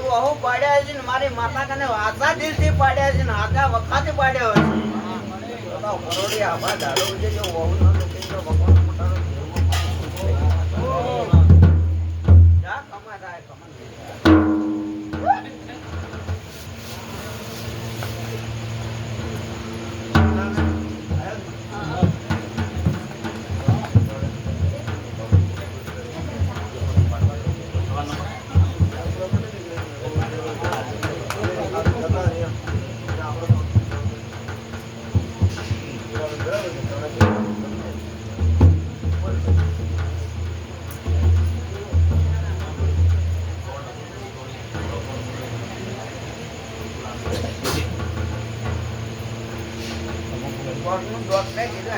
બહુ પાડ્યા છે ને મારી માતા કને આશા દિલથી પાડ્યા છે ને આશા વખાતે પાડ્યો છે કરોડી આભા ધારો છે જો બહુ ના લોકો ભગવાન મોટાનો જા કમા થાય કમા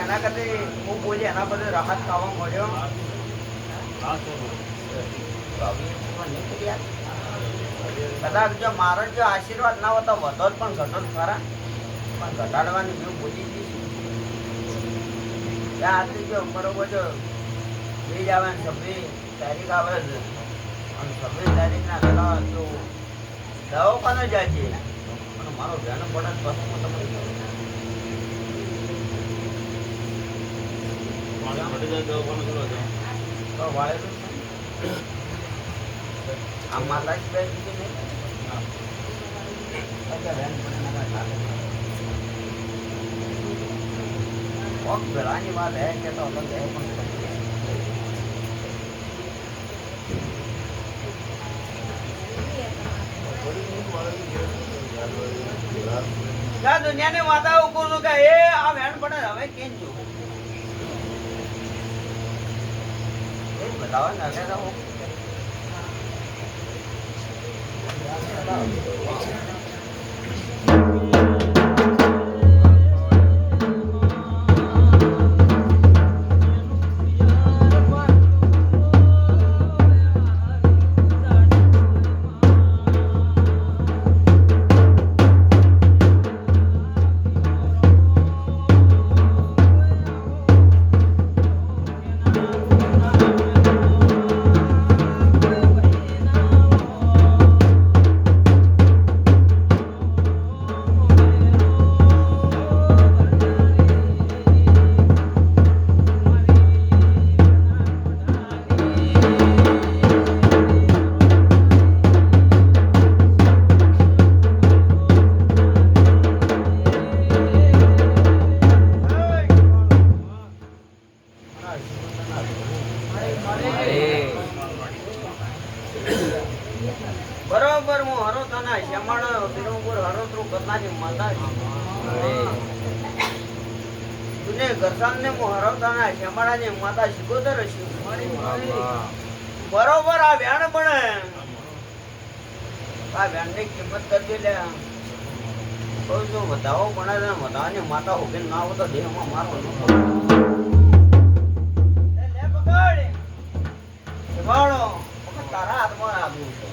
એના કરતા હું બોલી એના બધે રાહત ખાવા મળ્યો કદાચ જો મારો જો આશીર્વાદ ના હોતો વધો જ પણ ઘટો જ ખરા પણ ઘટાડવાની જેવું બોલી દીધી ત્યાં આટલી જો બરોબર જો બીજ આવે ને 26 તારીખ આવે છે અને 26 તારીખના પેલા તો દવાખાને જાય છે અને મારો ધ્યાન પડે પછી હું તમને આમ માતા જ બેન નહીં પેલાની વાત હે કે તો અલગ હે પણ દુનિયાની માતા ઉપર કે એ આ વેણ પડે હવે કેમ જો બતાવો ને બરોબર હું હરોતાના શ્યામાળા તિરુપુર હરોત્રુ કરનારી માતા તુને ગરસાનને હું હરોતાના શ્યામાળાની માતા શિકોતર છું બરોબર આ વ્યાણ બને આ વ્યાણની કિંમત કરજો લે કોઈ જો વધાવો બને ને વધાવાની માતા ઉભી ના હોય તો દેહમાં મારો ન લે પકડ વાળો તારા હાથમાં આવ્યું છે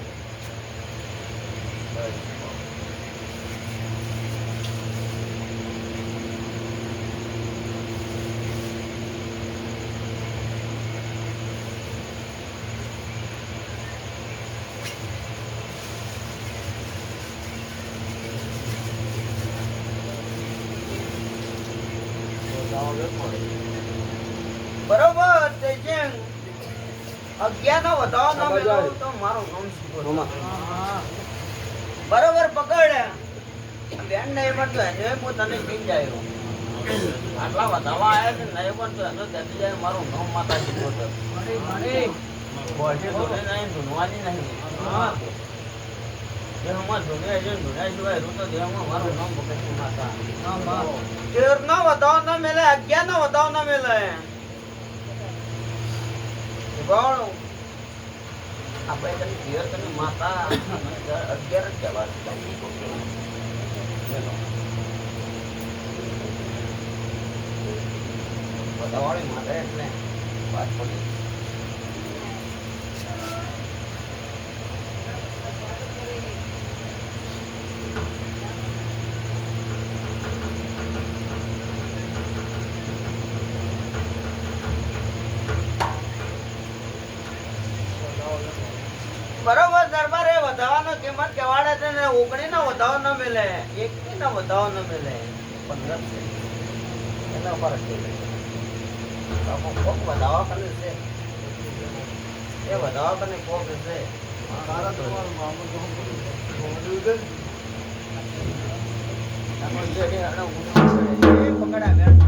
બરોબર તે જેમ 11 નો વધાવો ન મેળવો તો મારું નામ શીખો બરોબર પકડ બેન નહીં પડતો એને હું તને કઈ જાય આટલા વધાવા આવ્યા છે નહીં પડતો એનો જતી જાય મારું નામ માતા શીખો તો બોડી ધોને નહીં ધૂનવાની નહીં દેહમાં ધોને છે ધોન્યા સિવાય રૂ તો દેહમાં મારું નામ બગડતી માતા 13 નો વધાવો ન મેલે 11 નો વધાવો ન મેલે ગોળ આપણે તને પિયર તને માતા 11 જ કહેવા બધાવાળી માતા એટલે વાત પડી બરોબર દરબારે વધાવાનો કિંમત કેવાડે છે ને ઓગણી નો વધાવો ન મળે, 1 નો વધાવો ન મળે, 15 છે એનો ફરક છે. કોક વધાવા કરે છે એ વધાવા કરે કોક છે મારા તો મામો તો પકડા ગયા.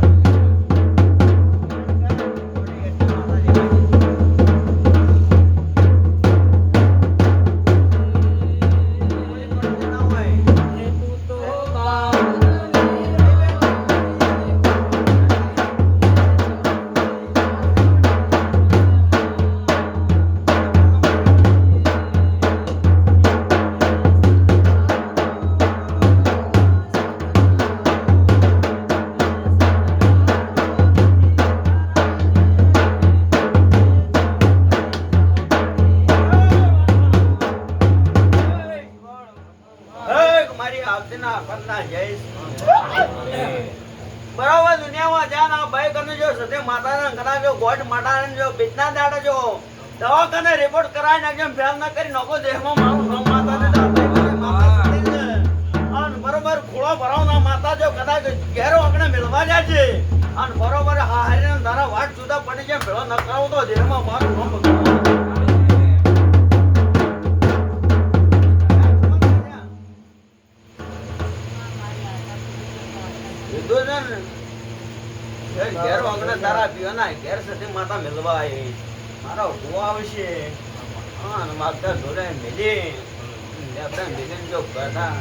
બરાબર દુનિયામાં જ્યાં ના ભાઈ કને જો સતે માતાના કના જો ગોઠ માટાને જો બીજના દાડે જો દવાખાને રિપોર્ટ કરાવી નાખજો, ફેલ ના કરી નકો દેહમાં મારું માતાને અને બરોબર ખોળો ભરાવના માતા જો કદાચ ઘેરો આપણે મેળવા જાય છે અને બરોબર હારે તારા વાટ જુદા પડી જાય ભેળો ન કરાવો તો દેહમાં મારું નામ ઘેર વગડે તારા પીવાના ઘેર સુધી માતા મેળવા આવી મારો ભૂ આવશે હા માતા જોડે મેલી જો બધા